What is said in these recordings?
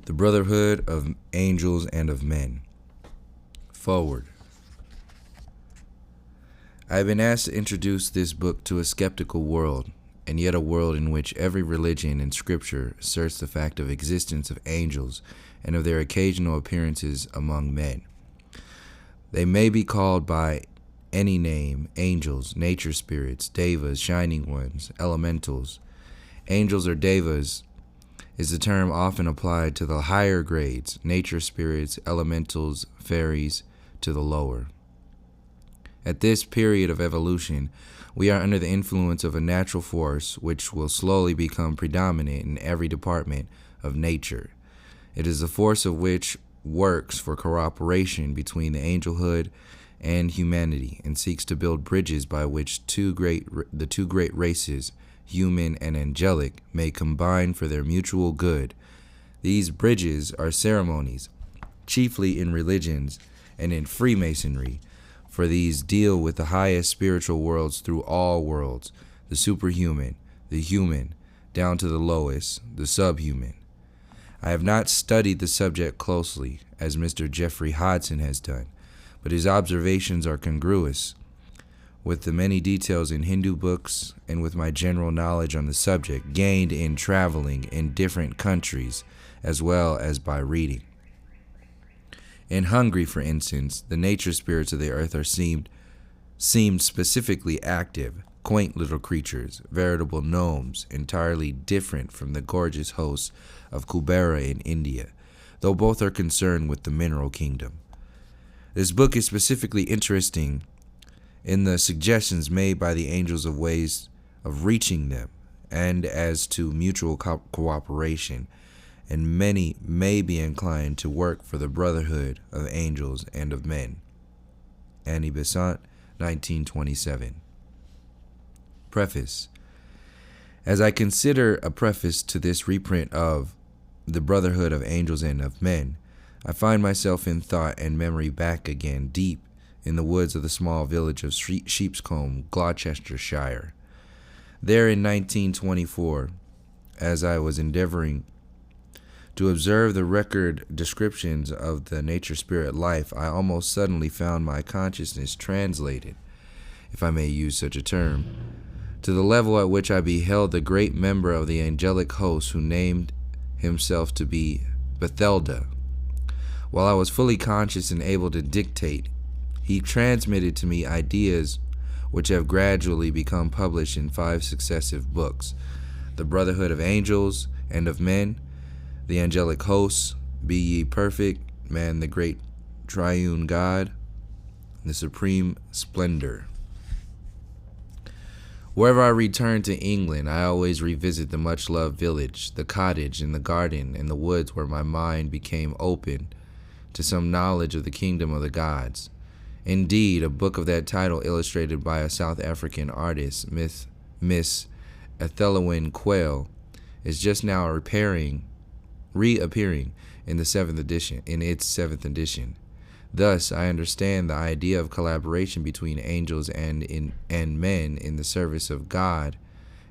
The Brotherhood of Angels and of Men. Forward. I have been asked to introduce this book to a skeptical world, and yet a world in which every religion and scripture asserts the fact of existence of angels and of their occasional appearances among men. They may be called by any name: angels, nature spirits, devas, shining ones, elementals. Angels or devas is the term often applied to the higher grades: nature spirits, elementals, fairies, to the lower. At this period of evolution, we are under the influence of a natural force which will slowly become predominant in every department of nature. It is the force of which works for cooperation between the angelhood and humanity, and seeks to build bridges by which the two great races, human and angelic, may combine for their mutual good. These bridges are ceremonies, chiefly in religions and in Freemasonry, for these deal with the highest spiritual worlds through all worlds, the superhuman, the human, down to the lowest, the subhuman. I have not studied the subject closely, as Mr. Geoffrey Hodson has done, but his observations are congruous with the many details in Hindu books and with my general knowledge on the subject gained in traveling in different countries as well as by reading. In Hungary, for instance, the nature spirits of the earth are seemed specifically active, quaint little creatures, veritable gnomes, entirely different from the gorgeous hosts of Kubera in India, though both are concerned with the mineral kingdom. This book is specifically interesting in the suggestions made by the angels of ways of reaching them, and as to mutual cooperation, and many may be inclined to work for the Brotherhood of Angels and of Men. Annie Besant, 1927. Preface. As I consider a preface to this reprint of The Brotherhood of Angels and of Men, I find myself in thought and memory back again deep in the woods of the small village of Sheepscombe, Gloucestershire. There in 1924, as I was endeavoring to observe the record descriptions of the nature spirit life, I almost suddenly found my consciousness translated, if I may use such a term, to the level at which I beheld the great member of the angelic host who named himself to be Bethelda. While I was fully conscious and able to dictate, he transmitted to me ideas which have gradually become published in 5 successive books: The Brotherhood of Angels and of Men, The Angelic Hosts, Be Ye Perfect, Man the Great Triune God, The Supreme Splendor. Wherever I return to England, I always revisit the much-loved village, the cottage, and the garden, and the woods where my mind became open to some knowledge of the kingdom of the gods. Indeed, a book of that title, illustrated by a South African artist, Miss Ethelwyn Quayle, is just now reappearing in its 7th edition. Thus, I understand the idea of collaboration between angels and men in the service of God,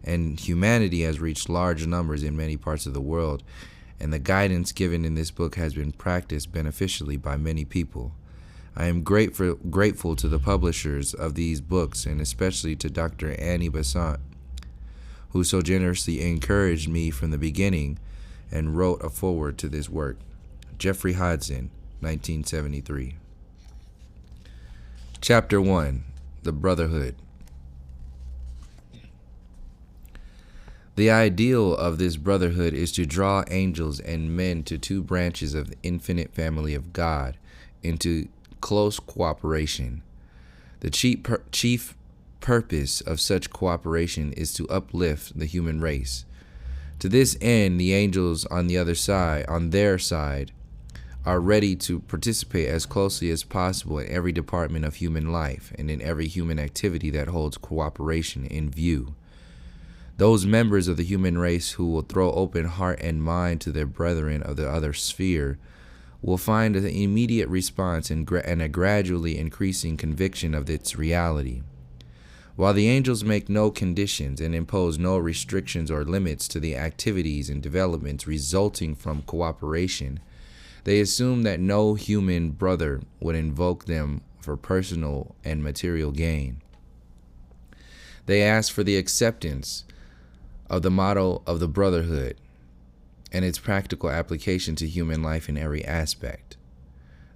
and humanity has reached large numbers in many parts of the world, and the guidance given in this book has been practiced beneficially by many people. I am grateful to the publishers of these books, and especially to Dr. Annie Besant, who so generously encouraged me from the beginning and wrote a foreword to this work. Geoffrey Hodson, 1973. Chapter 1. The Brotherhood. The ideal of this brotherhood is to draw angels and men to 2 branches of the infinite family of God into close cooperation. The chief purpose of such cooperation is to uplift the human race. To this end, the angels on their side, are ready to participate as closely as possible in every department of human life and in every human activity that holds cooperation in view. Those members of the human race who will throw open heart and mind to their brethren of the other sphere will find an immediate response and a gradually increasing conviction of its reality. While the angels make no conditions and impose no restrictions or limits to the activities and developments resulting from cooperation, they assume that no human brother would invoke them for personal and material gain. They ask for the acceptance of the motto of the Brotherhood and its practical application to human life in every aspect.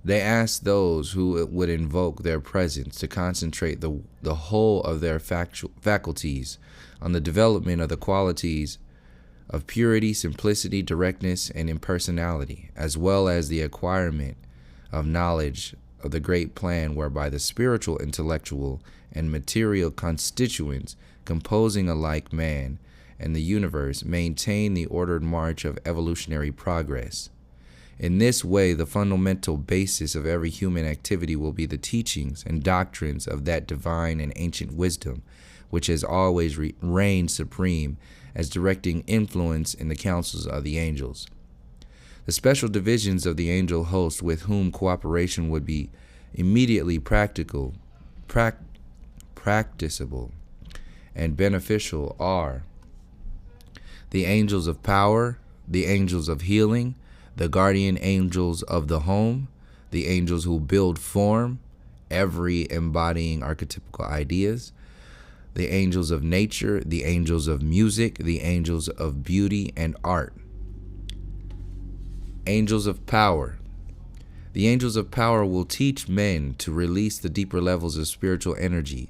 They ask those who would invoke their presence to concentrate the whole of their faculties on the development of the qualities of purity, simplicity, directness, and impersonality, as well as the acquirement of knowledge of the great plan whereby the spiritual, intellectual, and material constituents composing alike man and the universe maintain the ordered march of evolutionary progress. In this way, the fundamental basis of every human activity will be the teachings and doctrines of that divine and ancient wisdom, which has always reigned supreme as directing influence in the councils of the angels. The special divisions of the angel host with whom cooperation would be immediately practicable, and beneficial are the angels of power, the angels of healing, the guardian angels of the home, the angels who build form, every embodying archetypical ideas, the angels of nature, the angels of music, the angels of beauty and art. Angels of power. The angels of power will teach men to release the deeper levels of spiritual energy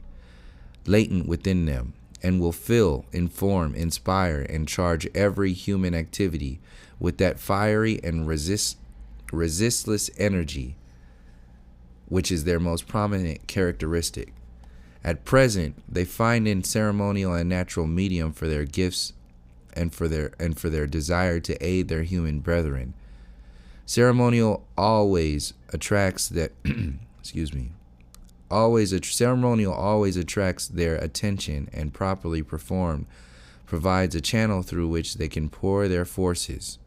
latent within them, and will fill, inform, inspire, and charge every human activity with that fiery and resistless energy, which is their most prominent characteristic. At present, they find in ceremonial and natural medium for their gifts and for their desire to aid their human brethren. Ceremonial always attracts that ceremonial always attracts their attention, and properly performed provides a channel through which they can pour their forces.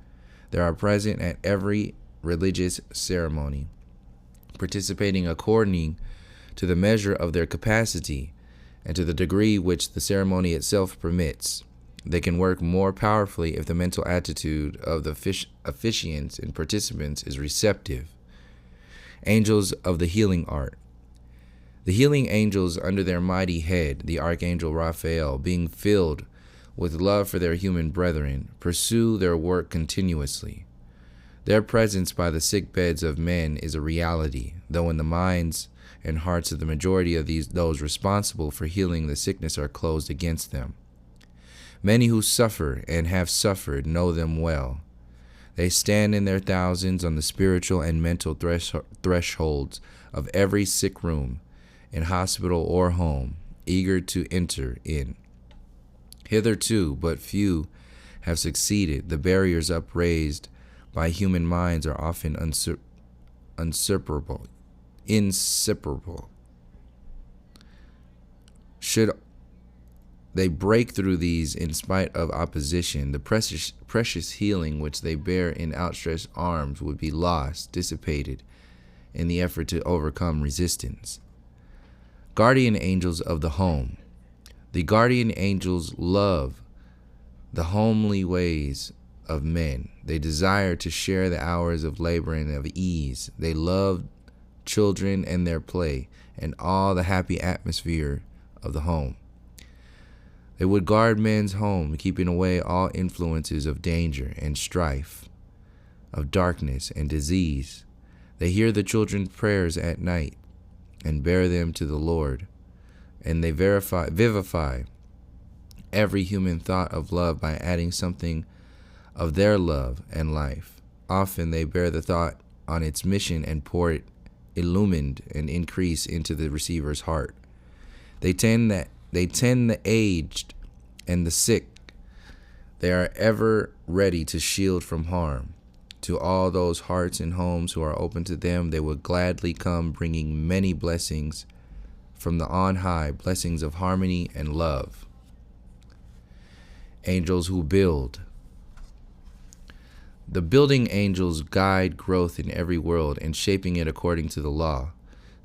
They are present at every religious ceremony, participating according to the measure of their capacity and to the degree which the ceremony itself permits. They can work more powerfully if the mental attitude of the officiants and participants is receptive. Angels of the healing art. The healing angels under their mighty head, the archangel Raphael, being filled with love for their human brethren, pursue their work continuously. Their presence by the sick beds of men is a reality, though in the minds and hearts of the majority of those responsible for healing the sickness are closed against them. Many who suffer and have suffered know them well. They stand in their thousands on the spiritual and mental thresholds of every sick room, in hospital or home, eager to enter in. Hitherto, but few have succeeded. The barriers upraised by human minds are often insuperable. Should they break through these in spite of opposition, the precious healing which they bear in outstretched arms would be lost, dissipated, in the effort to overcome resistance. Guardian angels of the home. The guardian angels love the homely ways of men. They desire to share the hours of labor and of ease. They love children and their play and all the happy atmosphere of the home. They would guard men's home, keeping away all influences of danger and strife, of darkness and disease. They hear the children's prayers at night and bear them to the Lord, and they vivify every human thought of love by adding something of their love and life. Often they bear the thought on its mission and pour it illumined and increase into the receiver's heart. They tend the aged and the sick. They are ever ready to shield from harm. To all those hearts and homes who are open to them, they will gladly come, bringing many blessings from the on high, blessings of harmony and love. Angels who build. The building angels guide growth in every world and shaping it according to the law.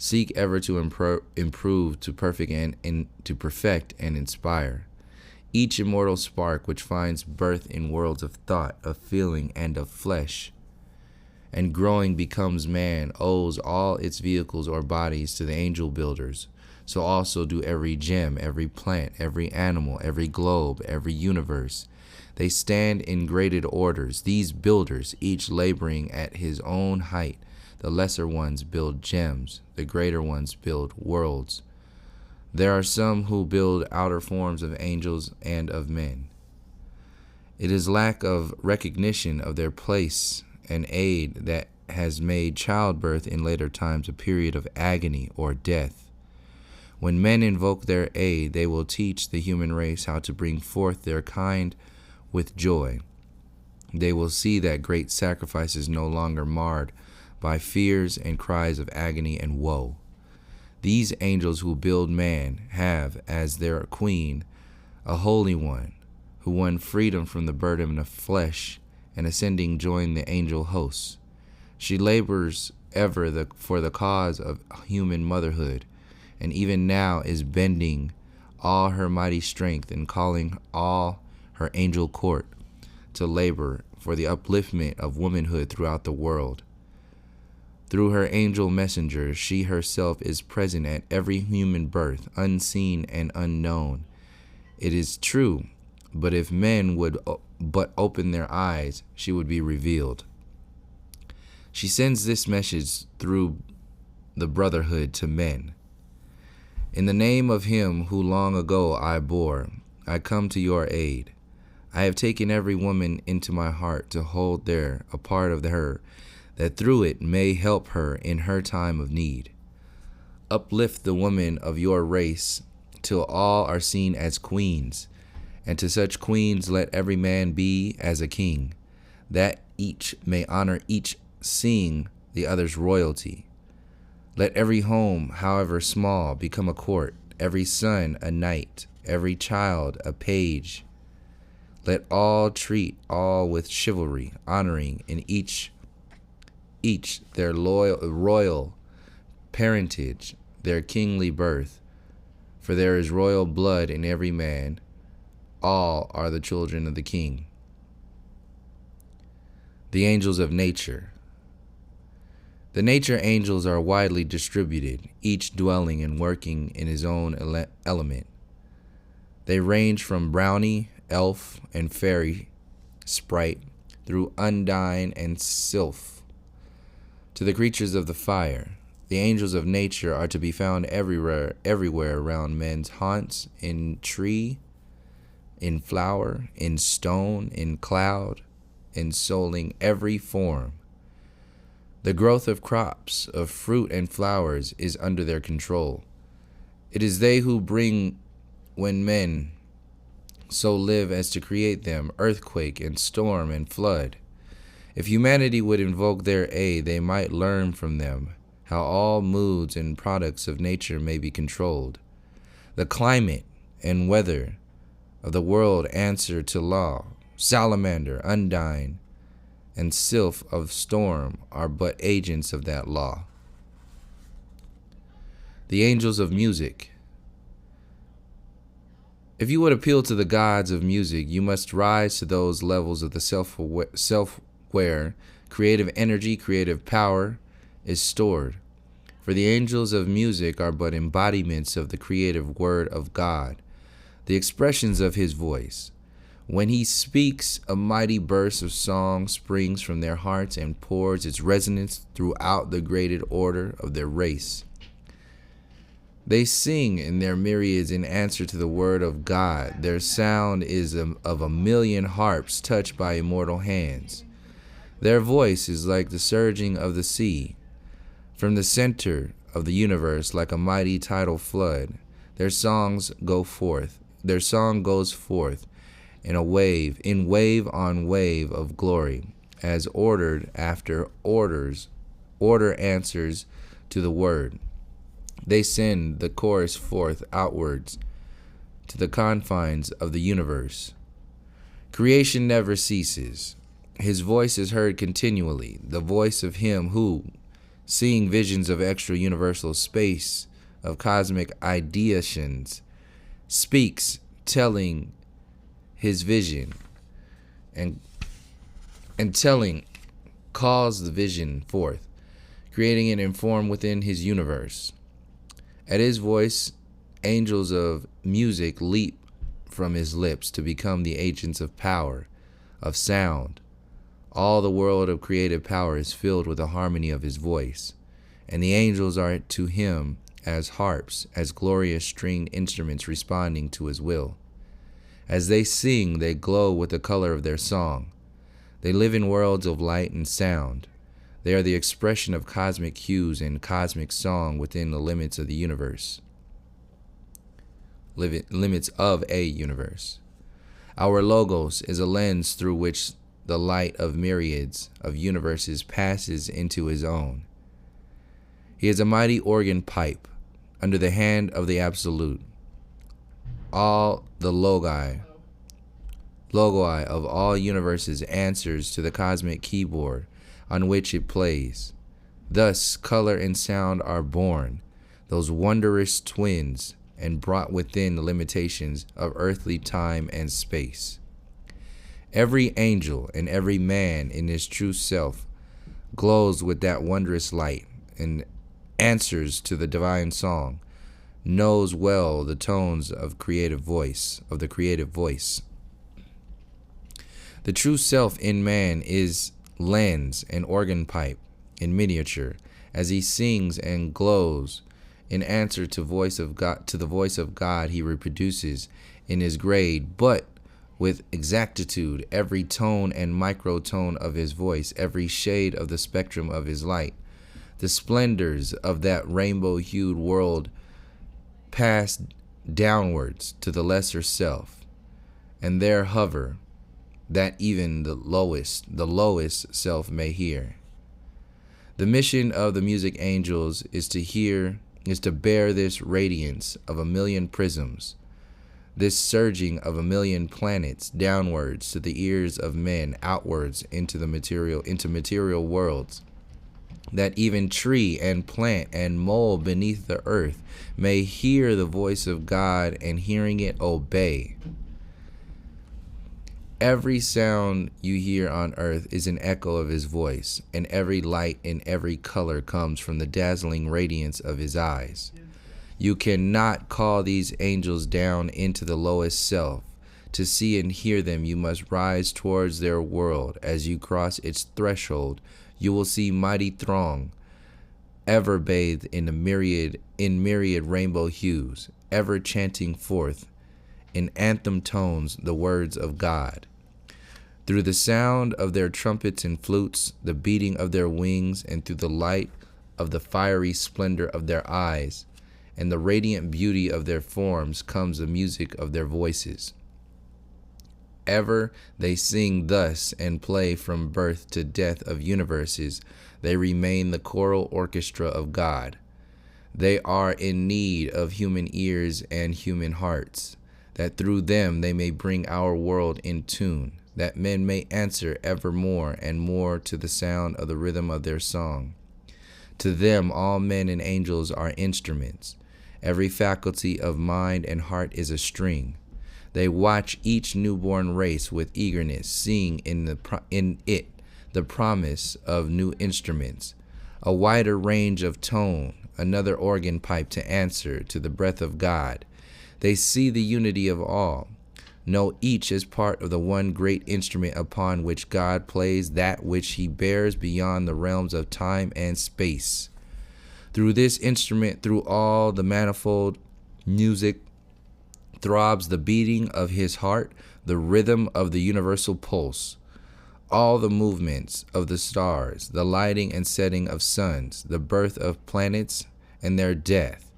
Seek ever to improve, to perfect and inspire. Each immortal spark which finds birth in worlds of thought, of feeling, and of flesh, and growing becomes man, owes all its vehicles or bodies to the angel builders. So also do every gem, every plant, every animal, every globe, every universe. They stand in graded orders, these builders, each laboring at his own height. The lesser ones build gems, the greater ones build worlds. There are some who build outer forms of angels and of men. It is lack of recognition of their place and aid that has made childbirth in later times a period of agony or death. When men invoke their aid, they will teach the human race how to bring forth their kind with joy. They will see that great sacrifice is no longer marred by fears and cries of agony and woe. These angels who build man have as their queen a holy one who won freedom from the burden of flesh and ascending joined the angel hosts. She labors ever for the cause of human motherhood, and even now is bending all her mighty strength and calling all her angel court to labor for the upliftment of womanhood throughout the world. Through her angel messengers, she herself is present at every human birth, unseen and unknown. It is true, but if men would but open their eyes, she would be revealed. She sends this message through the Brotherhood to men. In the name of him who long ago I bore, I come to your aid. I have taken every woman into my heart to hold there a part of her, that through it may help her in her time of need. Uplift the women of your race till all are seen as queens, and to such queens let every man be as a king, that each may honor each, seeing the other's royalty. Let every home, however small, become a court, every son a knight, every child a page. Let all treat all with chivalry, honoring in each their royal parentage, their kingly birth. For there is royal blood in every man. All are the children of the king. The angels of nature. The nature angels are widely distributed, each dwelling and working in his own element. They range from brownie, elf, and fairy sprite, through undine and sylph, to the creatures of the fire. The angels of nature are to be found everywhere around men's haunts, in tree, in flower, in stone, in cloud, ensouling every form. The growth of crops, of fruit and flowers, is under their control. It is they who bring, when men so live as to create them, earthquake and storm and flood. If humanity would invoke their aid, they might learn from them how all moods and products of nature may be controlled. The climate and weather of the world answer to law. Salamander, undine, and sylph of storm are but agents of that law. The angels of music. If you would appeal to the gods of music, you must rise to those levels of the self-where creative energy, creative power is stored. For the angels of music are but embodiments of the creative word of God, the expressions of his voice. When he speaks, a mighty burst of song springs from their hearts and pours its resonance throughout the graded order of their race. They sing in their myriads in answer to the word of God. Their sound is of a million harps touched by immortal hands. Their voice is like the surging of the sea. From the center of the universe, like a mighty tidal flood, their song goes forth in wave on wave of glory, as ordered after order answers to the word. They send the chorus forth outwards to the confines of the universe. Creation never ceases. His voice is heard continually, the voice of him who, seeing visions of extra universal space, of cosmic ideations, speaks, telling his vision, and telling calls the vision forth, creating an inform within his universe. At his voice, angels of music leap from his lips to become the agents of power, of sound. All the world of creative power is filled with the harmony of his voice, and the angels are to him as harps, as glorious stringed instruments responding to his will. As they sing, they glow with the color of their song. They live in worlds of light and sound. They are the expression of cosmic hues and cosmic song within the limits of the universe. Limits of a universe. Our logos is a lens through which the light of myriads of universes passes into his own. He is a mighty organ pipe under the hand of the Absolute. All the logi of all universes answers to the cosmic keyboard on which it plays. Thus color and sound are born, those wondrous twins, and brought within the limitations of earthly time and space. Every angel and every man in his true self glows with that wondrous light and answers to the divine song, knows well the tones of the creative voice. The true self in man is lens and organ pipe in miniature, as he sings and glows in answer to the voice of God he reproduces in his grade, but with exactitude every tone and microtone of his voice, every shade of the spectrum of his light. The splendors of that rainbow-hued world pass downwards to the lesser self, and there hover, that even the lowest self may hear. The mission of the music angels is to bear this radiance of a million prisms, this surging of a million planets downwards to the ears of men, outwards into material worlds, that even tree and plant and mole beneath the earth may hear the voice of God, and hearing it obey. Every sound you hear on earth is an echo of his voice, and every light and every color comes from the dazzling radiance of his eyes. You cannot call these angels down into the lowest self. To see and hear them, you must rise towards their world. As you cross its threshold, you will see mighty throng, ever bathed in myriad rainbow hues, ever chanting forth in anthem tones the words of God. Through the sound of their trumpets and flutes, the beating of their wings, and through the light of the fiery splendor of their eyes, and the radiant beauty of their forms, comes the music of their voices. Ever they sing thus and play from birth to death of universes. They remain the choral orchestra of God. They are in need of human ears and human hearts, that through them they may bring our world in tune, that men may answer ever more and more to the sound of the rhythm of their song. To them all men and angels are instruments. Every faculty of mind and heart is a string. They watch each newborn race with eagerness, seeing in it the promise of new instruments, a wider range of tone, another organ pipe to answer to the breath of God. They see the unity of all, know each as part of the one great instrument upon which God plays that which he bears beyond the realms of time and space. Through this instrument, through all the manifold music, throbs the beating of his heart, the rhythm of the universal pulse. All the movements of the stars, the lighting and setting of suns, the birth of planets and their death,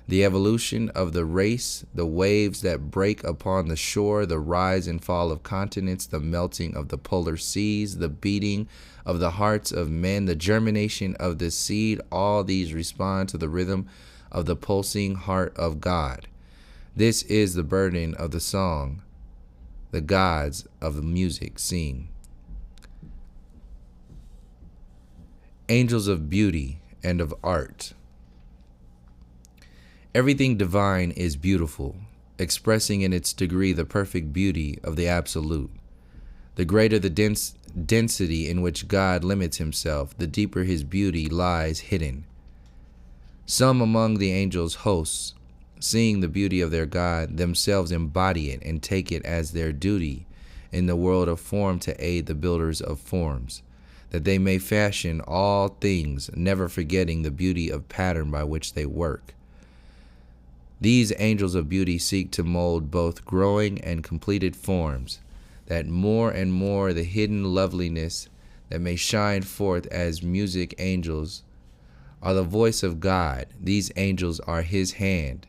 the evolution of the race, the waves that break upon the shore, the rise and fall of continents, the melting of the polar seas, the beating of the hearts of men, the germination of the seed, all these respond to the rhythm of the pulsing heart of God. This is the burden of the song the gods of the music sing. Angels of beauty and of art. Everything divine is beautiful, expressing in its degree the perfect beauty of the absolute. The greater the density in which God limits himself, the deeper his beauty lies hidden. Some among the angels' hosts, seeing the beauty of their God, themselves embody it and take it as their duty in the world of form to aid the builders of forms, that they may fashion all things, never forgetting the beauty of pattern by which they work. These angels of beauty seek to mold both growing and completed forms, that more and more the hidden loveliness that may shine forth as music angels are the voice of God. These angels are his hand,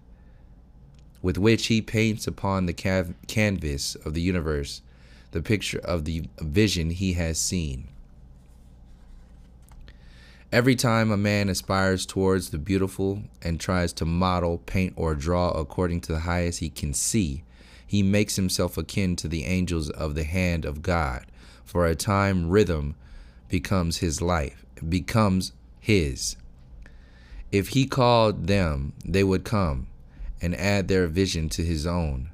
with which he paints upon the canvas of the universe the picture of the vision he has seen. Every time a man aspires towards the beautiful and tries to model, paint, or draw according to the highest he can see, he makes himself akin to the angels of the hand of God. For a time, rhythm becomes his life, becomes his. If he called them, they would come and add their vision to his own.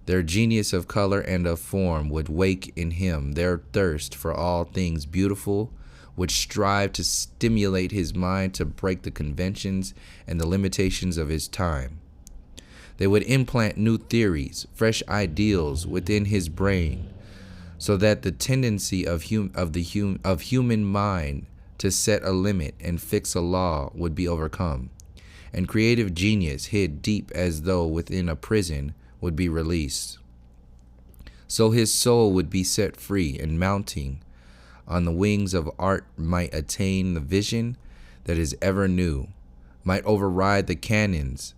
Their genius of color and of form would wake in him their thirst for all things beautiful, would strive to stimulate his mind to break the conventions and the limitations of his time. They would implant new theories, fresh ideals within his brain, so that the tendency of human mind to set a limit and fix a law would be overcome, and creative genius, hid deep as though within a prison, would be released. So his soul would be set free, and mounting on the wings of art might attain the vision that is ever new, might override the canons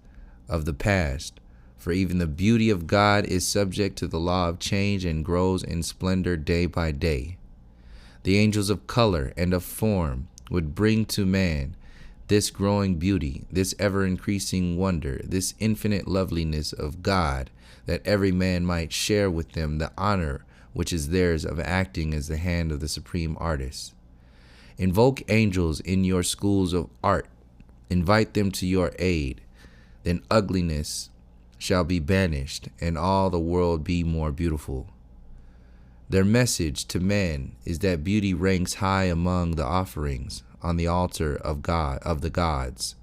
of the past. For even the beauty of God is subject to the law of change and grows in splendor day by day. The angels of color and of form would bring to man this growing beauty, this ever-increasing wonder, this infinite loveliness of God, that every man might share with them the honor which is theirs of acting as the hand of the supreme artist. Invoke angels in your schools of art. Invite them to your aid. Then ugliness shall be banished, and all the world be more beautiful. Their message to men is that beauty ranks high among the offerings on the altar of God, of the gods.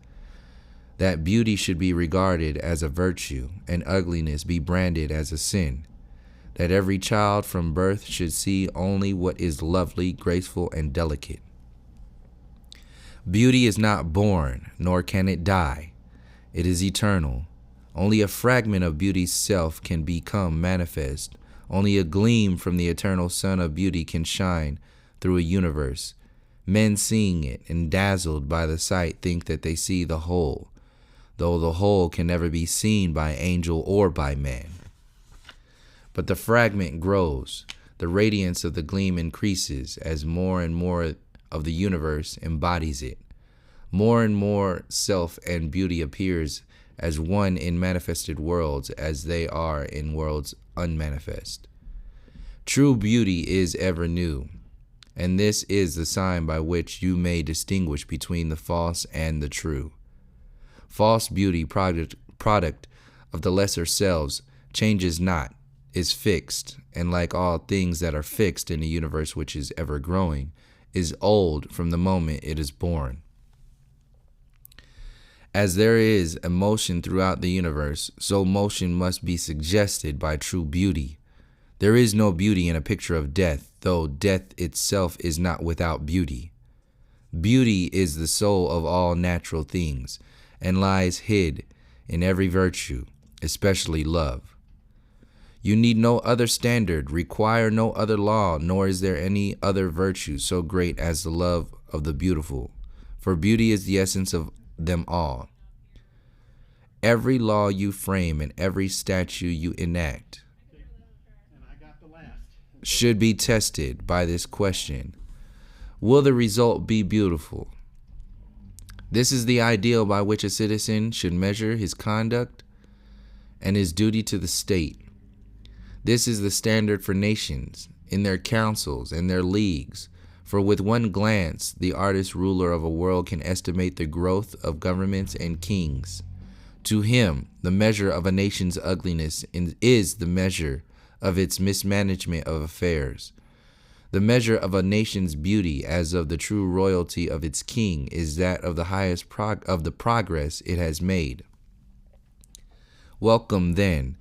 That beauty should be regarded as a virtue, and ugliness be branded as a sin. That every child from birth should see only what is lovely, graceful, and delicate. Beauty is not born, nor can it die. It is eternal. Only a fragment of beauty's self can become manifest. Only a gleam from the eternal sun of beauty can shine through a universe. Men seeing it and dazzled by the sight think that they see the whole, though the whole can never be seen by angel or by man. But the fragment grows. The radiance of the gleam increases as more and more of the universe embodies it. More and more self and beauty appears as one in manifested worlds as they are in worlds unmanifest. True beauty is ever new, and this is the sign by which you may distinguish between the false and the true. False beauty, product of the lesser selves, changes not, is fixed, and like all things that are fixed in a universe which is ever growing, is old from the moment it is born. As there is a motion throughout the universe, so motion must be suggested by true beauty. There is no beauty in a picture of death, though death itself is not without beauty. Beauty is the soul of all natural things, and lies hid in every virtue, especially love. You need no other standard, require no other law, nor is there any other virtue so great as the love of the beautiful, for beauty is the essence of them all. Every law you frame and every statute you enact should be tested by this question: will the result be beautiful? This is the ideal by which a citizen should measure his conduct and his duty to the state. This is the standard for nations in their councils and their leagues, For with one glance, the artist ruler of a world can estimate the growth of governments and kings. To him, the measure of a nation's ugliness is the measure of its mismanagement of affairs. The measure of a nation's beauty, as of the true royalty of its king, is that of the highest of the progress it has made. Welcome, then,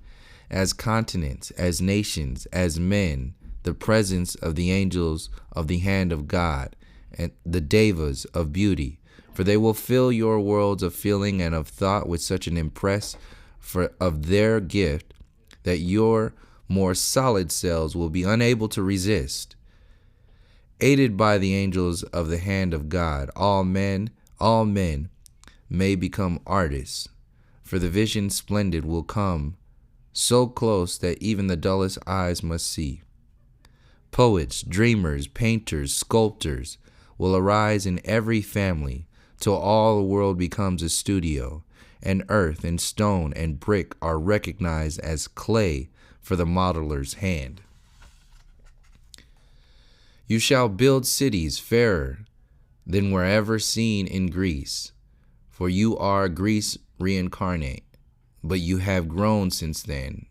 as continents, as nations, as men, the presence of the angels of the hand of God, and the devas of beauty, for they will fill your worlds of feeling and of thought with such an impress of their gift that your more solid selves will be unable to resist. Aided by the angels of the hand of God, all men may become artists, for the vision splendid will come so close that even the dullest eyes must see. Poets, dreamers, painters, sculptors will arise in every family, till all the world becomes a studio, and earth and stone and brick are recognized as clay for the modeler's hand. You shall build cities fairer than were ever seen in Greece, for you are Greece reincarnate, but you have grown since then.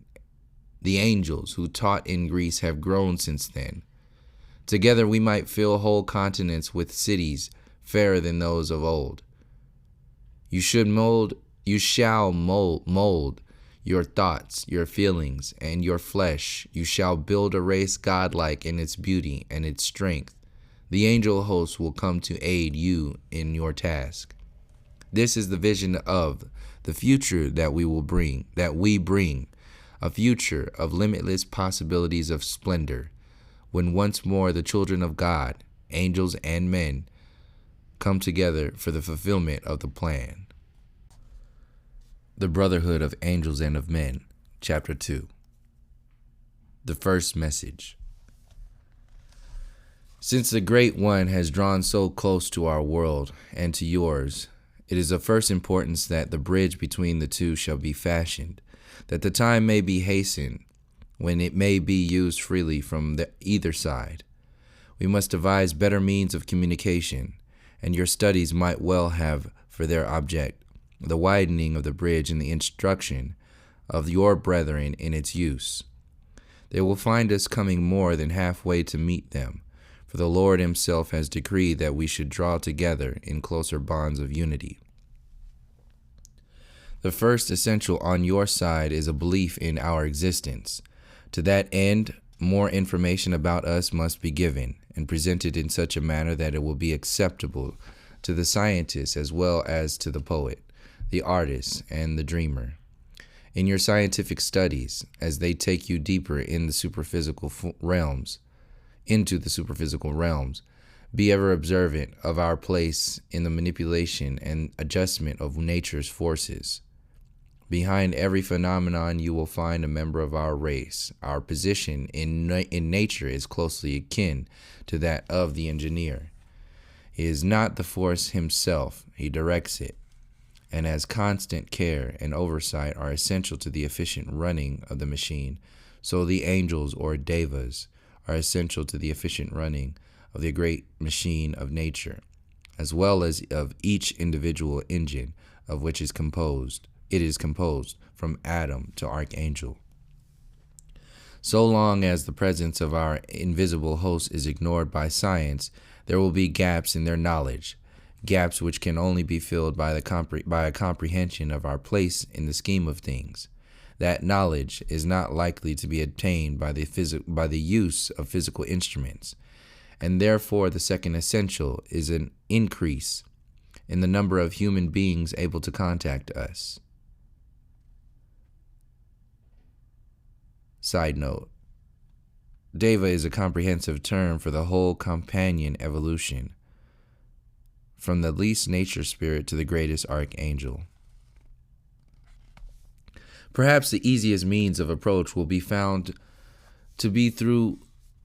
The angels who taught in Greece have grown since then. Together we might fill whole continents with cities fairer than those of old. You shall mold your thoughts, your feelings, and your flesh. You shall build a race godlike in its beauty and its strength. The angel hosts will come to aid you in your task. This is the vision of the future that we bring, a future of limitless possibilities of splendor, when once more the children of God, angels and men, come together for the fulfillment of the plan. The Brotherhood of Angels and of Men, Chapter 2. The First Message. Since the Great One has drawn so close to our world and to yours, it is of first importance that the bridge between the two shall be fashioned, that the time may be hastened, when it may be used freely from either side. We must devise better means of communication, and your studies might well have for their object the widening of the bridge and the instruction of your brethren in its use. They will find us coming more than halfway to meet them, for the Lord himself has decreed that we should draw together in closer bonds of unity. The first essential on your side is a belief in our existence. To that end, more information about us must be given and presented in such a manner that it will be acceptable to the scientist as well as to the poet, the artist, and the dreamer. In your scientific studies, as they take you deeper in the superphysical realms, be ever observant of our place in the manipulation and adjustment of nature's forces. Behind every phenomenon you will find a member of our race. Our position in nature is closely akin to that of the engineer. He is not the force himself, he directs it. And as constant care and oversight are essential to the efficient running of the machine, so the angels or devas are essential to the efficient running of the great machine of nature, as well as of each individual engine of which it is composed from atom to archangel. So long as the presence of our invisible host is ignored by science, there will be gaps in their knowledge, gaps which can only be filled by a comprehension of our place in the scheme of things. That knowledge is not likely to be obtained by the use of physical instruments, and therefore the second essential is an increase in the number of human beings able to contact us. Side note: Deva is a comprehensive term for the whole companion evolution, from the least nature spirit to the greatest archangel. Perhaps the easiest means of approach will be found to be through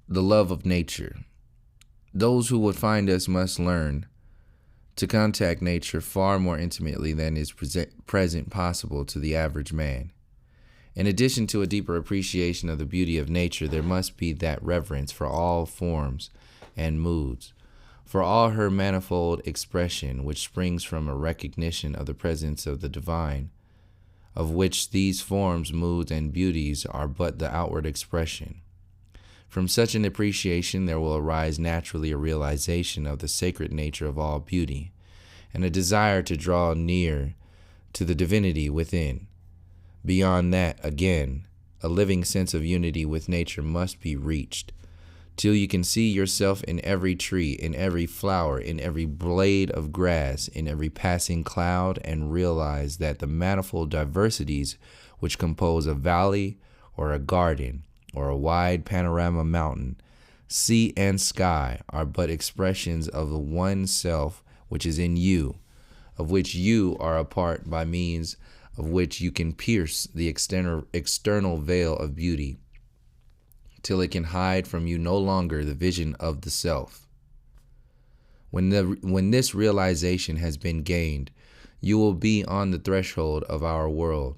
the love of nature. Those who would find us must learn to contact nature far more intimately than is present possible to the average man. In addition to a deeper appreciation of the beauty of nature, there must be that reverence for all forms and moods For all her manifold expression, which springs from a recognition of the presence of the divine, of which these forms, moods, and beauties are but the outward expression. From such an appreciation there will arise naturally a realization of the sacred nature of all beauty, and a desire to draw near to the divinity within. Beyond that, again, a living sense of unity with nature must be reached, till you can see yourself in every tree, in every flower, in every blade of grass, in every passing cloud, and realize that the manifold diversities which compose a valley or a garden or a wide panorama mountain, sea and sky are but expressions of the one self which is in you, of which you are a part, by means of which you can pierce the external veil of beauty, till it can hide from you no longer the vision of the self. When this realization has been gained, you will be on the threshold of our world.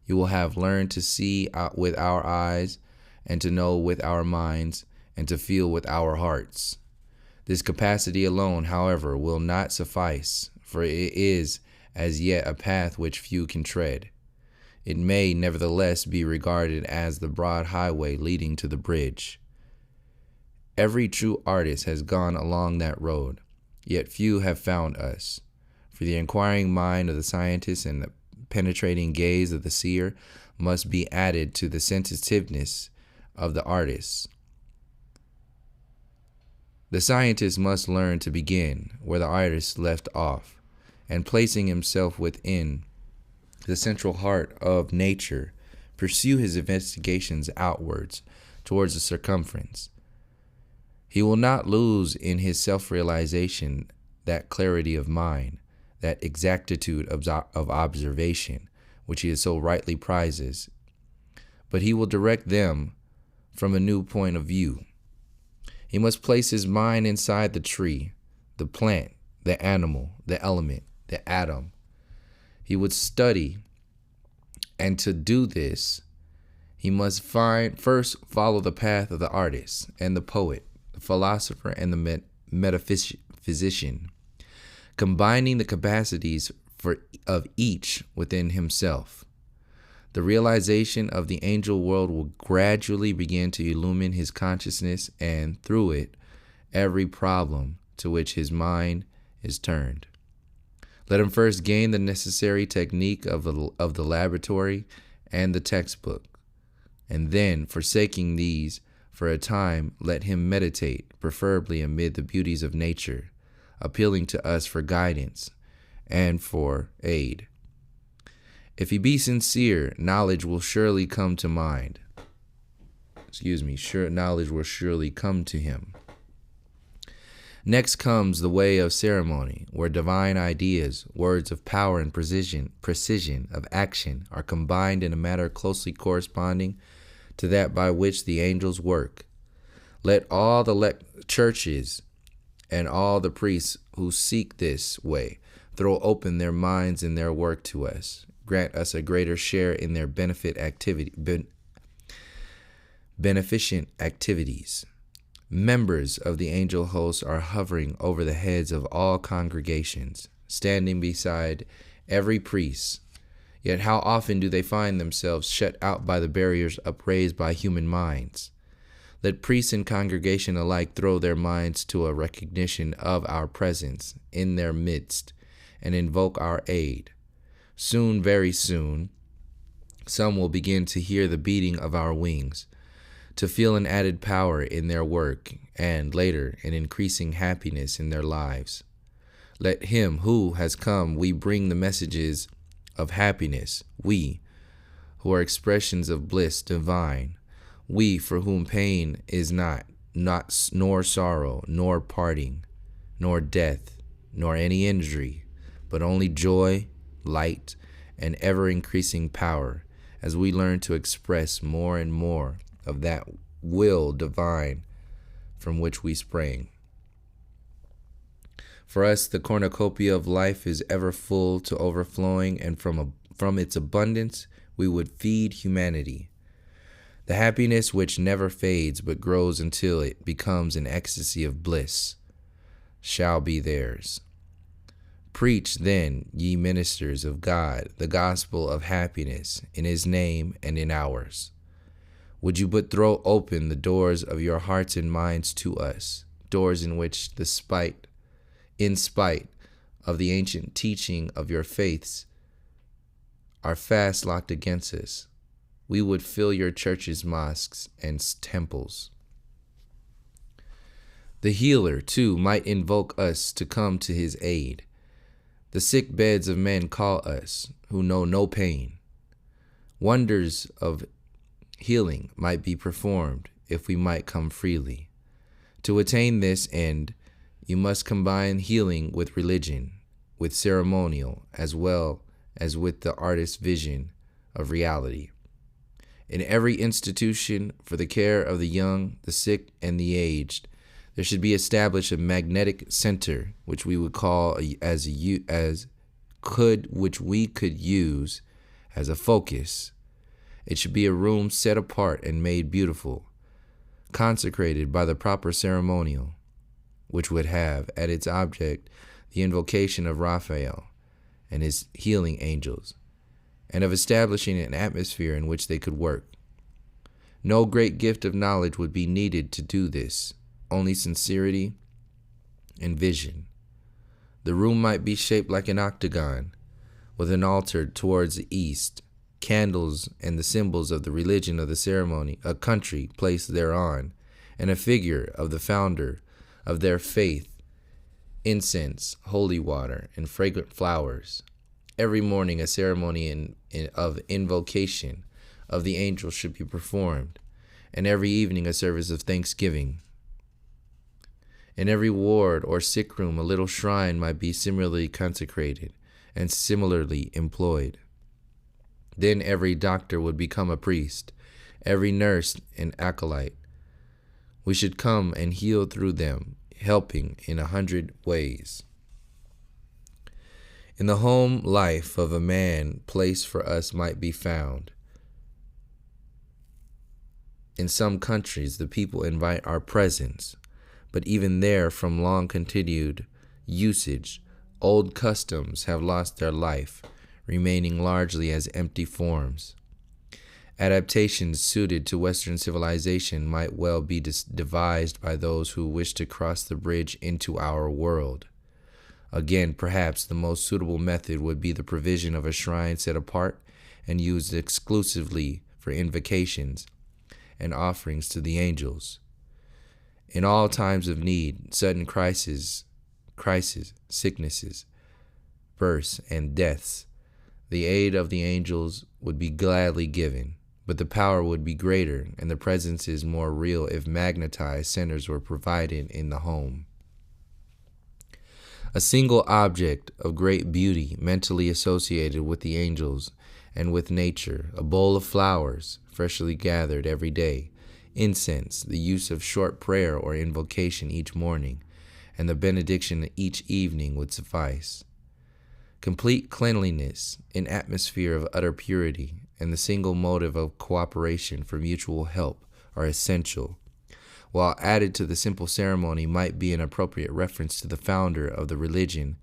You will have learned to see with our eyes, and to know with our minds, and to feel with our hearts. This capacity alone, however, will not suffice, for it is as yet a path which few can tread. It may nevertheless be regarded as the broad highway leading to the bridge. Every true artist has gone along that road, yet few have found us. For the inquiring mind of the scientist and the penetrating gaze of the seer must be added to the sensitiveness of the artist. The scientist must learn to begin where the artist left off, and placing himself within the central heart of nature, pursue his investigations outwards towards the circumference. He will not lose in his self-realization that clarity of mind, that exactitude of observation, which he so rightly prizes, but he will direct them from a new point of view. He must place his mind inside the tree, the plant, the animal, the element, the atom. He would study, and to do this, he must first follow the path of the artist and the poet, the philosopher and the metaphysician, combining the capacities of each within himself. The realization of the angel world will gradually begin to illumine his consciousness, and through it, every problem to which his mind is turned. Let him first gain the necessary technique of the laboratory and the textbook, and then, forsaking these for a time, let him meditate, preferably amid the beauties of nature, appealing to us for guidance and for aid. If he be sincere, knowledge will surely come to mind. Knowledge will surely come to him. Next comes the way of ceremony, where divine ideas, words of power and precision of action are combined in a manner closely corresponding to that by which the angels work. Let all the churches and all the priests who seek this way throw open their minds in their work to us. Grant us a greater share in their beneficent activities. Members of the angel host are hovering over the heads of all congregations, standing beside every priest. Yet how often do they find themselves shut out by the barriers upraised by human minds? Let priests and congregation alike throw their minds to a recognition of our presence in their midst and invoke our aid. Soon, very soon, some will begin to hear the beating of our wings, to feel an added power in their work, and later an increasing happiness in their lives. Let him who has come, we bring the messages of happiness, we who are expressions of bliss divine, we for whom pain is not nor sorrow, nor parting, nor death, nor any injury, but only joy, light, and ever-increasing power, as we learn to express more and more of that will divine from which we sprang. For us, the cornucopia of life is ever full to overflowing, and from its abundance we would feed humanity. The happiness which never fades but grows until it becomes an ecstasy of bliss. shall be theirs. Preach then, ye ministers of God, the gospel of happiness in his name and in ours. Would you but throw open the doors of your hearts and minds to us, doors in which in spite of the ancient teaching of your faiths, are fast locked against us, we would fill your churches, mosques, and temples. The healer, too, might invoke us to come to his aid. The sick beds of men call us, who know no pain. Wonders of healing might be performed if we might come freely. To attain this end, you must combine healing with religion, with ceremonial, as well as with the artist's vision of reality. In every institution for the care of the young, the sick, and the aged, there should be established a magnetic center, which we would call which we could use as a focus. It should be a room set apart and made beautiful, consecrated by the proper ceremonial, which would have at its object the invocation of Raphael and his healing angels, and of establishing an atmosphere in which they could work. No great gift of knowledge would be needed to do this, only sincerity and vision. The room might be shaped like an octagon, with an altar towards the east, candles and the symbols of the religion of the ceremony, a country placed thereon, and a figure of the founder of their faith, incense, holy water, and fragrant flowers. Every morning a ceremony of invocation of the angels should be performed, and every evening a service of thanksgiving. In every ward or sick room a little shrine might be similarly consecrated and similarly employed. Then every doctor would become a priest, every nurse an acolyte. We should come and heal through them, helping in 100 ways. In the home life of a man, place for us might be found. In some countries, the people invite our presence, but even there, from long continued usage, old customs have lost their life, remaining largely as empty forms. Adaptations suited to Western civilization might well be devised by those who wish to cross the bridge into our world. Again, perhaps the most suitable method would be the provision of a shrine set apart and used exclusively for invocations and offerings to the angels. In all times of need, sudden crises, sicknesses, births, and deaths, the aid of the angels would be gladly given, but the power would be greater and the presences more real if magnetized centers were provided in the home. A single object of great beauty mentally associated with the angels and with nature, a bowl of flowers freshly gathered every day, incense, the use of short prayer or invocation each morning, and the benediction each evening would suffice. Complete cleanliness, an atmosphere of utter purity, and the single motive of cooperation for mutual help are essential, while added to the simple ceremony might be an appropriate reference to the founder of the religion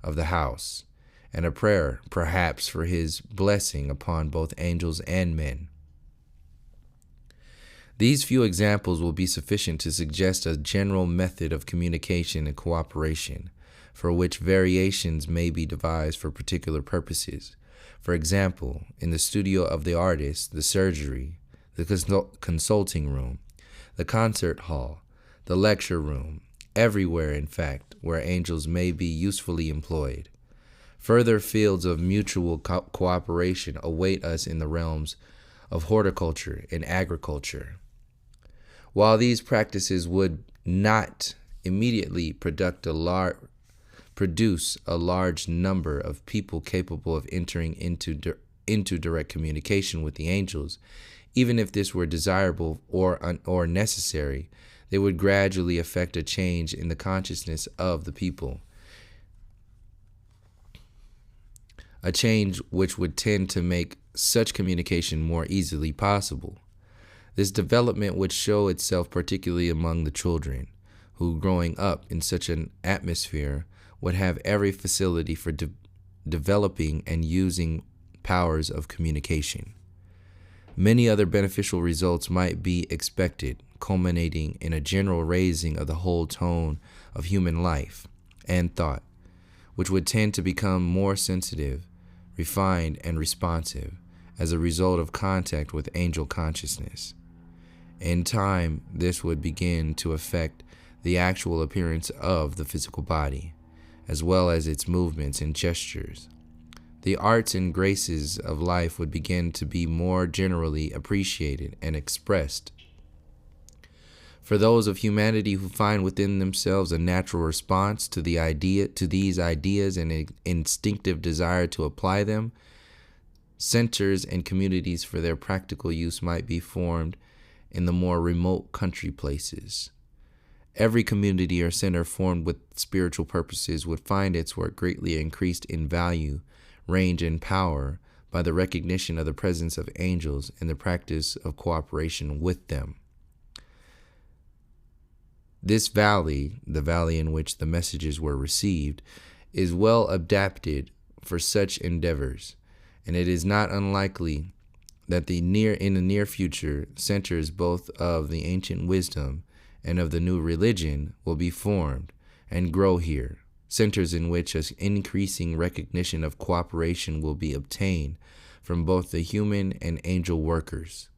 of the house, and a prayer, perhaps, for his blessing upon both angels and men. These few examples will be sufficient to suggest a general method of communication and cooperation, for which variations may be devised for particular purposes. For example, in the studio of the artist, the surgery, the consulting room, the concert hall, the lecture room, everywhere, in fact, where angels may be usefully employed. Further fields of mutual cooperation await us in the realms of horticulture and agriculture. While these practices would not immediately produce a large number of people capable of entering into direct communication with the angels, even if this were desirable or necessary, they would gradually effect a change in the consciousness of the people, a change which would tend to make such communication more easily possible. This development would show itself particularly among the children, who, growing up in such an atmosphere, would have every facility for developing and using powers of communication. Many other beneficial results might be expected, culminating in a general raising of the whole tone of human life and thought, which would tend to become more sensitive, refined, and responsive as a result of contact with angel consciousness. In time, this would begin to affect the actual appearance of the physical body, as well as its movements and gestures. The arts and graces of life would begin to be more generally appreciated and expressed. For those of humanity who find within themselves a natural response to these ideas and an instinctive desire to apply them, centers and communities for their practical use might be formed in the more remote country places. Every community or center formed with spiritual purposes would find its work greatly increased in value, range, and power by the recognition of the presence of angels and the practice of cooperation with them. This valley, the valley in which the messages were received, is well adapted for such endeavors, and it is not unlikely that in the near future, centers both of the ancient wisdom and of the new religion will be formed and grow here, centers in which an increasing recognition of cooperation will be obtained from both the human and angel workers.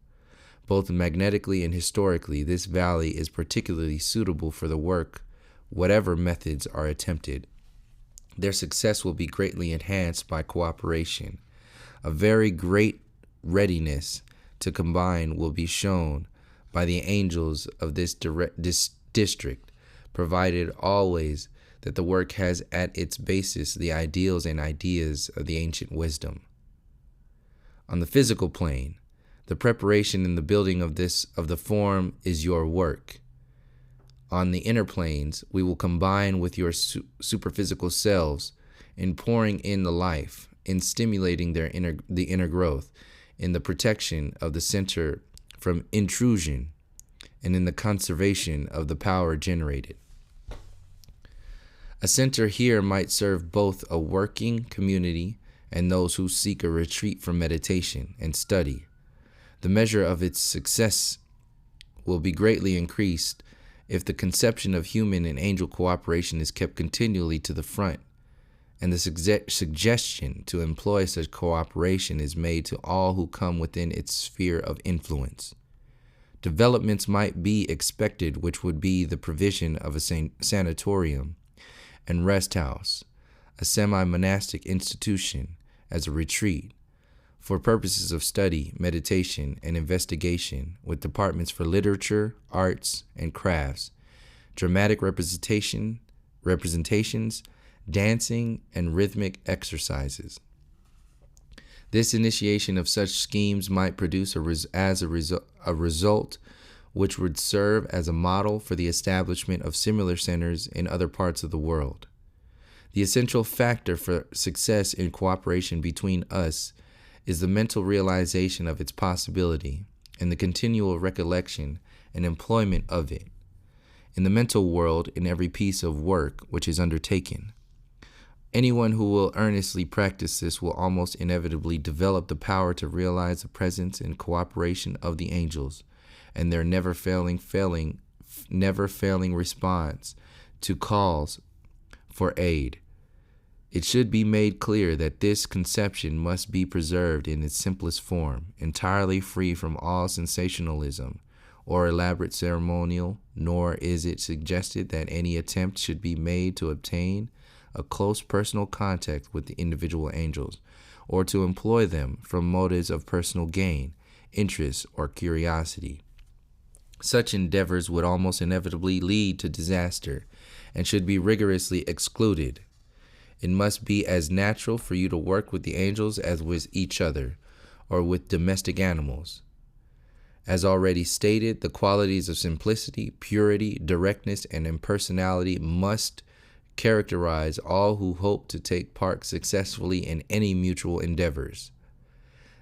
Both magnetically and historically, this valley is particularly suitable for the work, whatever methods are attempted. Their success will be greatly enhanced by cooperation. A very great readiness to combine will be shown by the angels of this district, provided always that the work has at its basis the ideals and ideas of the ancient wisdom. On the physical plane, the preparation and the building of the form is your work. On the inner planes, we will combine with your superphysical selves in pouring in the life, in stimulating the inner growth, in the protection of the center from intrusion, and in the conservation of the power generated. A center here might serve both a working community and those who seek a retreat from meditation and study. The measure of its success will be greatly increased if the conception of human and angel cooperation is kept continually to the front, and the suggestion to employ such cooperation is made to all who come within its sphere of influence. Developments might be expected which would be the provision of a sanatorium and rest house, a semi-monastic institution as a retreat, for purposes of study, meditation, and investigation, with departments for literature, arts, and crafts, dramatic representations, dancing, and rhythmic exercises. This initiation of such schemes might produce a result which would serve as a model for the establishment of similar centers in other parts of the world. The essential factor for success in cooperation between us is the mental realization of its possibility and the continual recollection and employment of it in the mental world in every piece of work which is undertaken. Anyone who will earnestly practice this will almost inevitably develop the power to realize the presence and cooperation of the angels and their never failing response to calls for aid. It should be made clear that this conception must be preserved in its simplest form, entirely free from all sensationalism or elaborate ceremonial, nor is it suggested that any attempt should be made to obtain a close personal contact with the individual angels, or to employ them from motives of personal gain, interest, or curiosity. Such endeavors would almost inevitably lead to disaster and should be rigorously excluded. It must be as natural for you to work with the angels as with each other, or with domestic animals. As already stated, the qualities of simplicity, purity, directness, and impersonality must characterize all who hope to take part successfully in any mutual endeavors.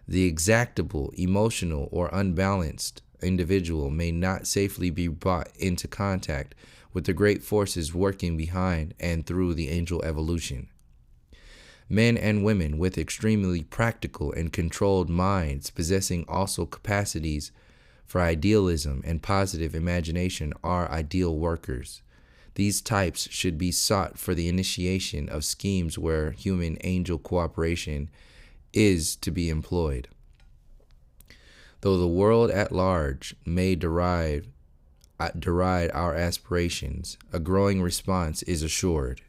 The exactable, emotional, or unbalanced individual may not safely be brought into contact with the great forces working behind and through the angel evolution. Men and women with extremely practical and controlled minds, possessing also capacities for idealism and positive imagination, are ideal workers. These types should be sought for the initiation of schemes where human-angel cooperation is to be employed. Though the world at large may deride our aspirations, a growing response is assured.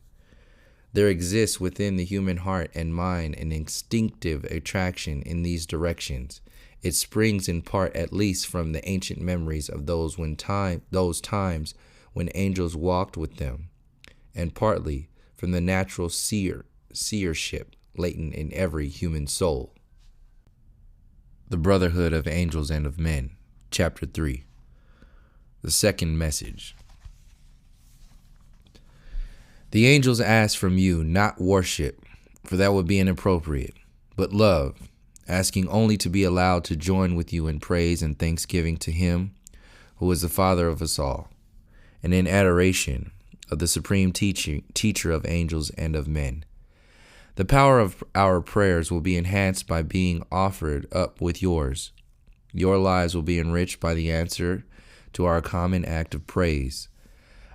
There exists within the human heart and mind an instinctive attraction in these directions. It springs in part at least from the ancient memories of those times when angels walked with them, and partly from the natural seership latent in every human soul. The Brotherhood of Angels and of Men, Chapter 3. The Second Message. The angels ask from you not worship, for that would be inappropriate, but love, asking only to be allowed to join with you in praise and thanksgiving to Him who is the Father of us all, and in adoration of the supreme teacher of angels and of men. The power of our prayers will be enhanced by being offered up with yours. Your lives will be enriched by the answer to our common act of praise.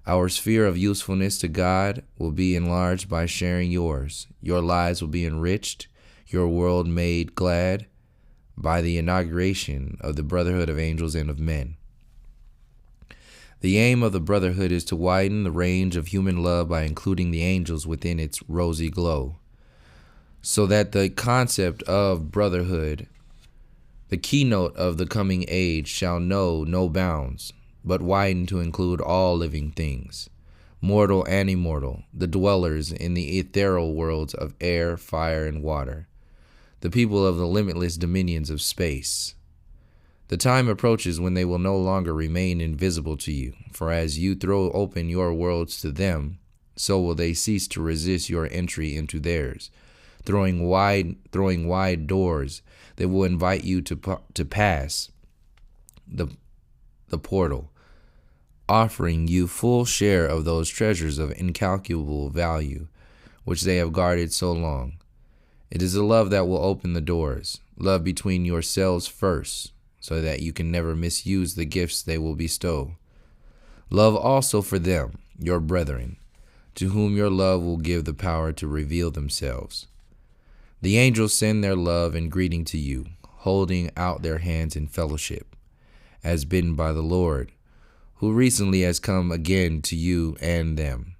Our sphere of usefulness to God will be enlarged by sharing yours. Your lives will be enriched, your world made glad by the inauguration of the Brotherhood of Angels and of Men. The aim of the Brotherhood is to widen the range of human love by including the angels within its rosy glow, so that the concept of brotherhood, the keynote of the coming age, shall know no bounds, but widen to include all living things, mortal and immortal, the dwellers in the ethereal worlds of air, fire, and water, the people of the limitless dominions of space. The time approaches when they will no longer remain invisible to you, for as you throw open your worlds to them, so will they cease to resist your entry into theirs. Throwing wide doors, they will invite you to pass the portal, offering you full share of those treasures of incalculable value, which they have guarded so long. It is the love that will open the doors, love between yourselves first, so that you can never misuse the gifts they will bestow. Love also for them, your brethren, to whom your love will give the power to reveal themselves. The angels send their love and greeting to you, holding out their hands in fellowship, as bidden by the Lord, who recently has come again to you and them.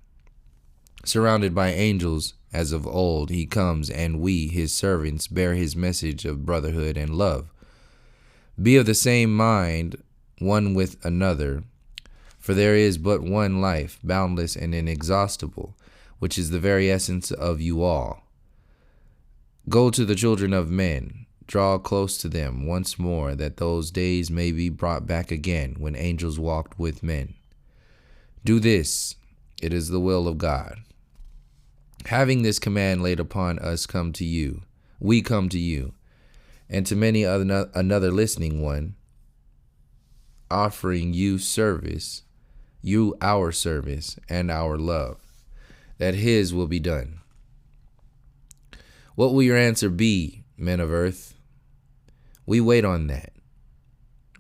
Surrounded by angels, as of old, he comes, and we, his servants, bear his message of brotherhood and love. Be of the same mind one with another, for there is but one life, boundless and inexhaustible, which is the very essence of you all. Go to the children of men, draw close to them once more, that those days may be brought back again when angels walked with men. Do this, it is the will of God. Having this command laid upon us, we come to you, and to many another listening one, offering you our service and our love, that his will be done. What will your answer be, men of earth? We wait on that.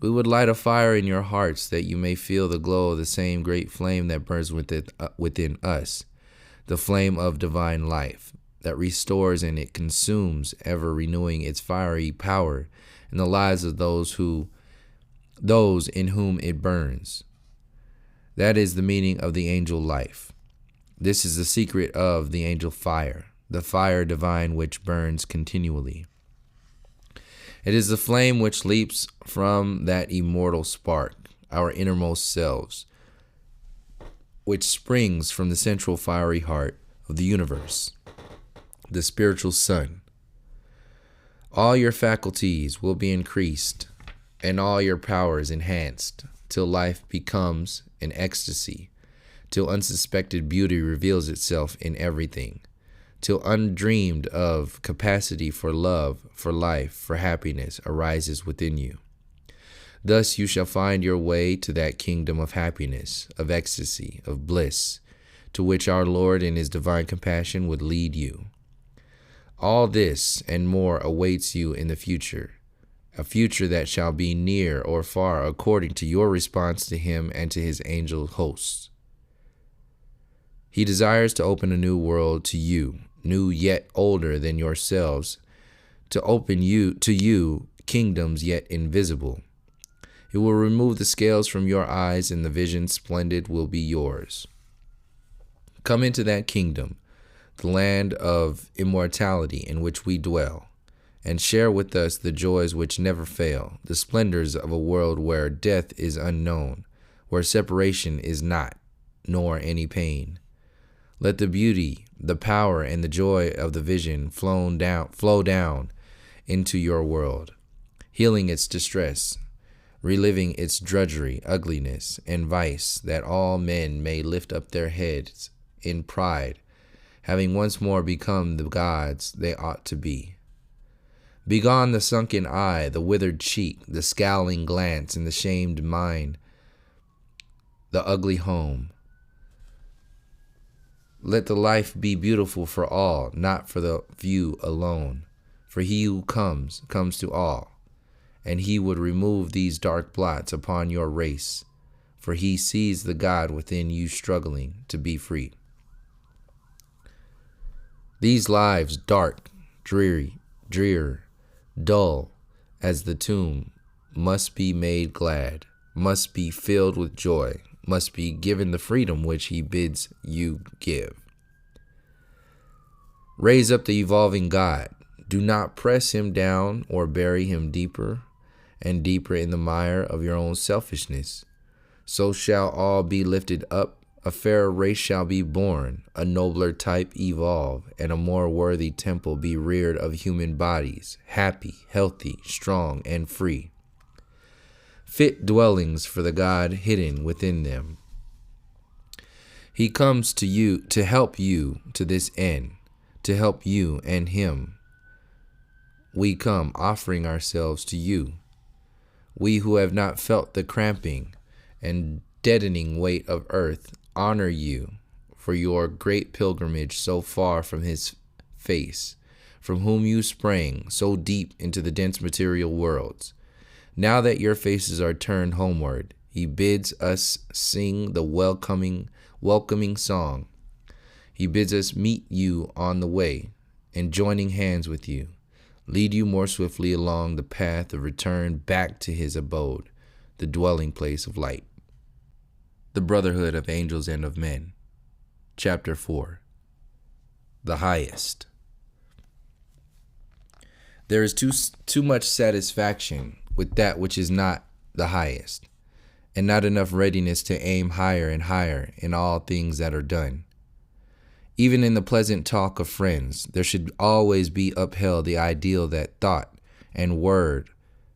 We would light a fire in your hearts that you may feel the glow of the same great flame that burns within us, the flame of divine life that restores and it consumes, ever renewing its fiery power in the lives of those in whom it burns. That is the meaning of the angel life. This is the secret of the angel fire, the fire divine which burns continually. It is the flame which leaps from that immortal spark, our innermost selves, which springs from the central fiery heart of the universe, the spiritual sun. All your faculties will be increased and all your powers enhanced till life becomes an ecstasy, till unsuspected beauty reveals itself in everything, till undreamed of capacity for love, for life, for happiness arises within you. Thus you shall find your way to that kingdom of happiness, of ecstasy, of bliss, to which our Lord in his divine compassion would lead you. All this and more awaits you in the future, a future that shall be near or far according to your response to him and to his angel hosts. He desires to open a new world to you, new yet older than yourselves, to open to you kingdoms yet invisible. It will remove the scales from your eyes, and the vision splendid will be yours. Come into that kingdom, the land of immortality in which we dwell, and share with us the joys which never fail, the splendors of a world where death is unknown, where separation is not, nor any pain. Let the beauty, the power, and the joy of the vision flow down into your world, healing its distress, reliving its drudgery, ugliness, and vice, that all men may lift up their heads in pride, having once more become the gods they ought to be. Begone the sunken eye, the withered cheek, the scowling glance, and the shamed mind, the ugly home. Let the life be beautiful for all, not for the few alone. For he who comes to all, and he would remove these dark blots upon your race, for he sees the God within you struggling to be free. These lives, dark, drear, dull as the tomb, must be made glad, must be filled with joy, must be given the freedom which he bids you give. Raise up the evolving God. Do not press him down or bury him deeper and deeper in the mire of your own selfishness. So shall all be lifted up, a fairer race shall be born, a nobler type evolve, and a more worthy temple be reared of human bodies, happy, healthy, strong, and free. Fit dwellings for the God hidden within them. He comes to you to help you to this end, to help you and him. We come offering ourselves to you. We who have not felt the cramping and deadening weight of earth honor you for your great pilgrimage so far from his face, from whom you sprang so deep into the dense material worlds. Now that your faces are turned homeward, he bids us sing the welcoming song. He bids us meet you on the way, and joining hands with you, lead you more swiftly along the path of return back to his abode, the dwelling place of light. The Brotherhood of Angels and of Men. Chapter 4. The Highest. There is too much satisfaction with that which is not the highest, and not enough readiness to aim higher and higher in all things that are done. Even in the pleasant talk of friends, there should always be upheld the ideal that thought and word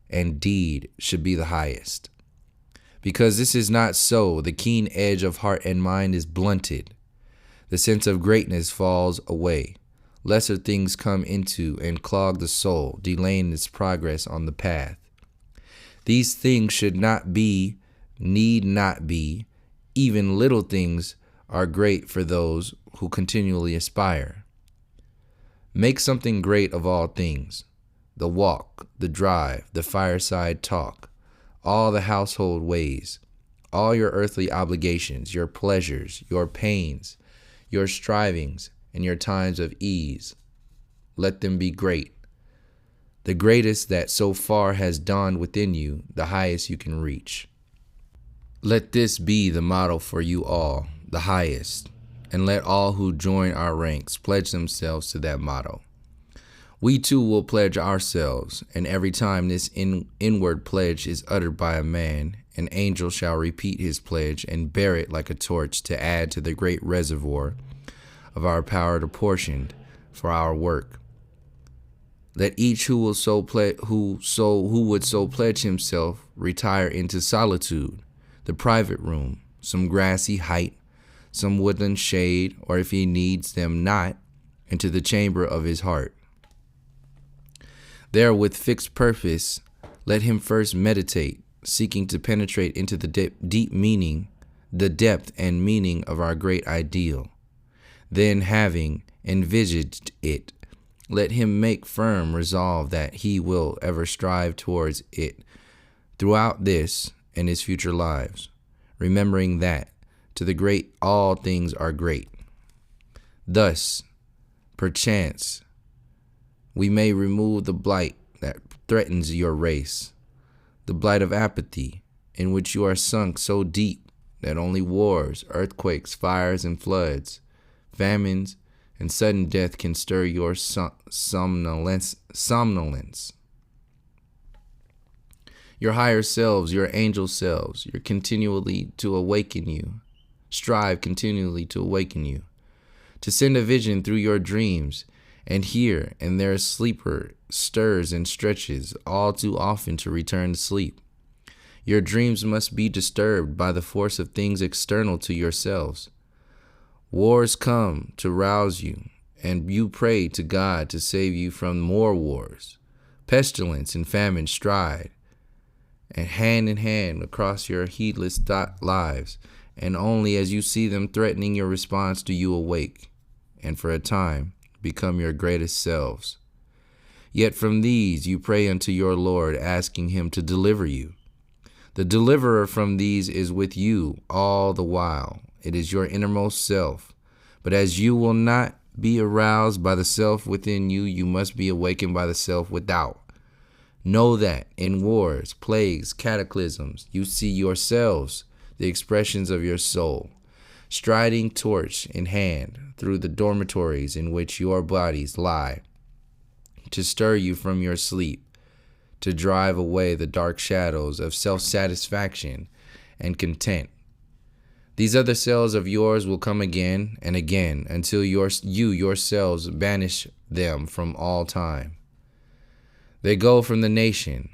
and deed should be the highest. Because this is not so, the keen edge of heart and mind is blunted. The sense of greatness falls away. Lesser things come into and clog the soul, delaying its progress on the path. These things should not be, need not be. Even little things are great for those who continually aspire. Make something great of all things. The walk, the drive, the fireside talk, all the household ways, all your earthly obligations, your pleasures, your pains, your strivings, and your times of ease. Let them be great. The greatest that so far has dawned within you, the highest you can reach. Let this be the motto for you all, the highest, and let all who join our ranks pledge themselves to that motto. We too will pledge ourselves, and every time this inward pledge is uttered by a man, an angel shall repeat his pledge and bear it like a torch to add to the great reservoir of our power apportioned for our work. Let each who would so pledge himself retire into solitude, the private room, some grassy height, some woodland shade, or if he needs them not, into the chamber of his heart. There, with fixed purpose, let him first meditate, seeking to penetrate into the deep meaning, the depth and meaning of our great ideal. Then, having envisaged it, let him make firm resolve that he will ever strive towards it throughout this and his future lives, remembering that to the great all things are great. Thus, perchance, we may remove the blight that threatens your race, the blight of apathy, in which you are sunk so deep that only wars, earthquakes, fires, and floods, famines, and sudden death can stir your somnolence. Your higher selves, your angel selves, strive continually to awaken you, to send a vision through your dreams, and here and there a sleeper stirs and stretches, all too often to return to sleep. Your dreams must be disturbed by the force of things external to yourselves. Wars come to rouse you, and you pray to God to save you from more wars. Pestilence and famine stride, and hand in hand across your heedless lives, and only as you see them threatening your response do you awake, and for a time become your greatest selves. Yet from these you pray unto your Lord, asking him to deliver you. The deliverer from these is with you all the while. It is your innermost self. But as you will not be aroused by the self within you, you must be awakened by the self without. Know that in wars, plagues, cataclysms, you see yourselves, the expressions of your soul, striding torch in hand through the dormitories in which your bodies lie, to stir you from your sleep, to drive away the dark shadows of self-satisfaction and content. These other selves of yours will come again and again until you yourselves banish them from all time. They go from the nation,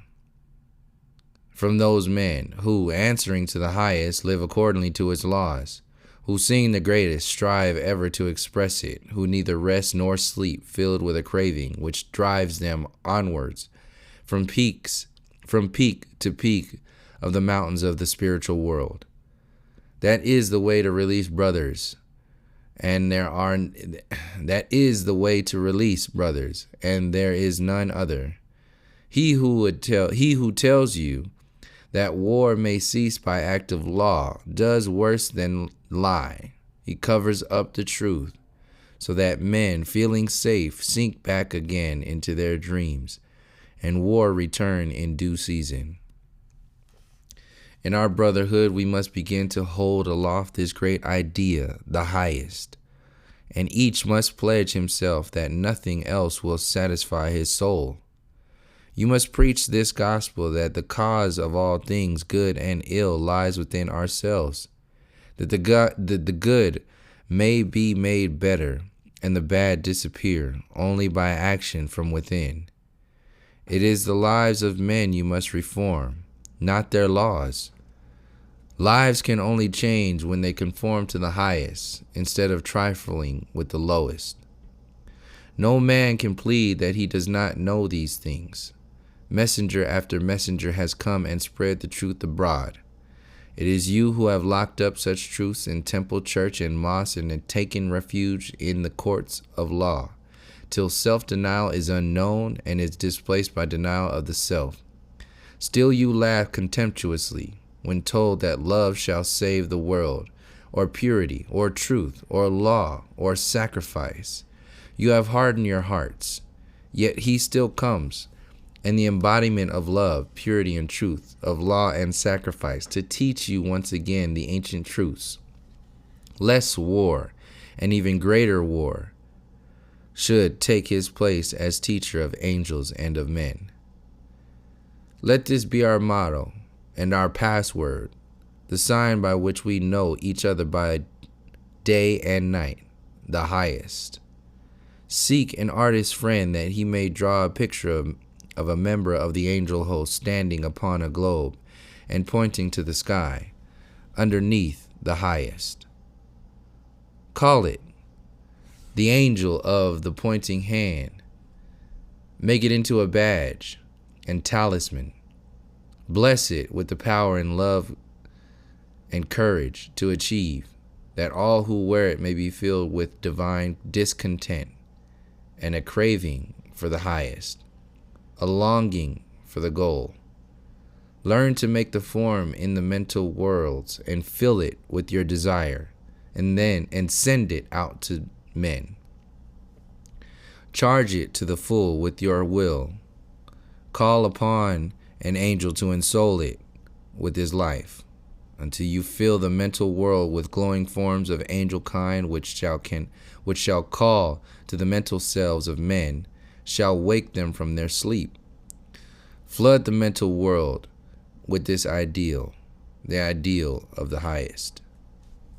from those men who, answering to the highest, live accordingly to its laws, who, seeing the greatest, strive ever to express it, who neither rest nor sleep, filled with a craving which drives them onwards from peak to peak of the mountains of the spiritual world. That is the way to release brothers, and that is the way to release brothers, and there is none other. He who tells you that war may cease by act of law does worse than lie. He covers up the truth, so that men, feeling safe, sink back again into their dreams, and war return in due season. In our brotherhood, we must begin to hold aloft this great idea, the highest, and each must pledge himself that nothing else will satisfy his soul. You must preach this gospel, that the cause of all things good and ill lies within ourselves, that the good may be made better and the bad disappear only by action from within. It is the lives of men you must reform, not their laws. Lives can only change when they conform to the highest, instead of trifling with the lowest. No man can plead that he does not know these things. Messenger after messenger has come and spread the truth abroad. It is you who have locked up such truths in temple, church, and mosque, and have taken refuge in the courts of law, till self-denial is unknown and is displaced by denial of the self. Still you laugh contemptuously when told that love shall save the world, or purity, or truth, or law, or sacrifice. You have hardened your hearts, yet he still comes, and the embodiment of love, purity, and truth, of law and sacrifice, to teach you once again the ancient truths. Less war, and even greater war, should take his place as teacher of angels and of men. Let this be our motto and our password, the sign by which we know each other by day and night, the highest. Seek an artist friend that he may draw a picture of a member of the angel host standing upon a globe and pointing to the sky, underneath the highest. Call it the angel of the pointing hand. Make it into a badge and talisman, Bless it with the power and love and courage to achieve, that all who wear it may be filled with divine discontent and a craving for the highest, a longing for the goal. Learn to make the form in the mental worlds and fill it with your desire, and send it out to men. Charge it to the full with your will. Call upon an angel to ensoul it with his life, until you fill the mental world with glowing forms of angel kind, which shall call to the mental selves of men, shall wake them from their sleep. Flood the mental world with this ideal, the ideal of the highest.